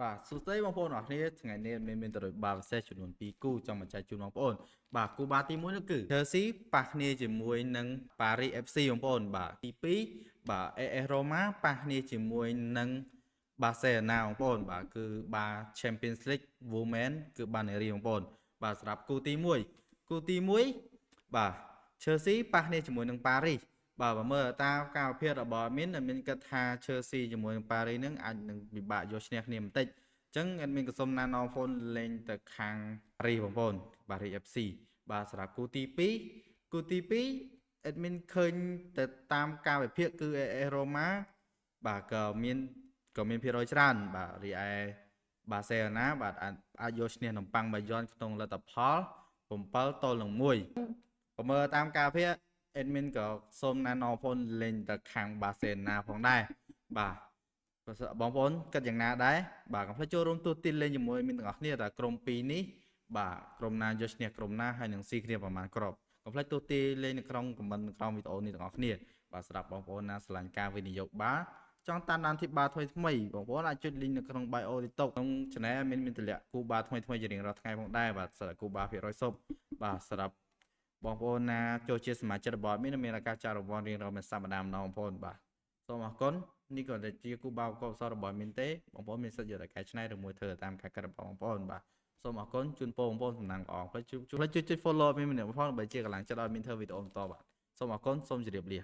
បាទសួស្តីបងប្អូនអរគ្នាថ្ងៃនេះមានទៅដោយបាល់ពិសេសចំនួន2គូចង់បញ្ចែកជូនបងប្អូនបាទគូបាល់ទី1នោះគឺ Chelsea ប៉ះគ្នាជាមួយនឹង Paris FC បងប្អូនបាទទី2បាទ AS Roma ប៉ះគ្នាជាមួយនឹង Barcelona បងប្អូនបាទគឺបាល់ Champions League Women គឺបានរៀបបងប្អូនបាទសម្រាប់គូទី1បាទ Chelsea ប៉ះគ្នាជាមួយនឹង Paris បាទបើមើលតាមការវិភាគរបស់adminគិតថា Chelsea ជាមួយនឹង Paris នឹងអាចនឹងពិបាកយកឈ្នះគ្នាបន្តិចអញ្ចឹងadminក៏សូមណែនាំបងប្អូនលេងទៅខាង Paris បងប្អូន Paris FC បាទសម្រាប់គូទី2 admin ឃើញទៅតាមការវិភាគគឺ AS Roma បាទក៏មានភាគរយច្រើនបាទរីឯ Barcelona បាទអាចយកឈ្នះនំប៉័ងបាយ័នក្នុងលទ្ធផល7-1បើមើលតាមការវិភាគ admin ក៏សូមណែនាំបងប្អូនលេងទៅខាង Barcelona ផងដែរបាទបងប្អូនគិតយ៉ាងណាដែរបាទកុំភ្លេចចូលរួមទូទាត់លេងជាមួយមានទាំងអស់គ្នាតែក្រុម2នេះបាទក្រុមណាយកឈ្នះក្រុមណាហើយនឹងស៊ីគ្នាប្រហែលគ្រាប់កុំភ្លេចទូទាត់លេងនៅក្នុងខមមិនក្រោមវីដេអូនេះទាំងអស់គ្នាបាទសម្រាប់បងប្អូនណាស្រឡាញ់ការវិនិយោគបាល់ចង់តាមដានធីបបាល់ថ្មីបងប្អូនអាចចុច link នៅក្នុង bio TikTok ក្នុង channel មានតម្លាក់គូបាល់ថ្មីជារៀងរាល់ថ្ងៃផងដែរបាទសម្រាប់គូបាល់ភាគរយសុបបាទសម្រាប់បងប្អូនណាចូលជាសមាជិករបស់មានឱកាសចាក់រង្វាន់រៀងរាល់មួយសប្តាហ៍ម្ដងបងប្អូនបាទសូមអរគុណនេះក៏ជាគូបាល់កុសលរបស់មានទេបងប្អូនមានសិទ្ធិយកតែកែច្នៃឬមួយធ្វើតាមការគិតរបស់បងប្អូនបាទសូមអរគុណជូនពរបងប្អូនសំណាងល្អជួយ follow មានម្នាក់បងប្អូនដើម្បីជាកម្លាំងចិត្តឲ្យមានធ្វើវីដេអូបន្តបាទសូមអរគុណសូមជម្រាបលា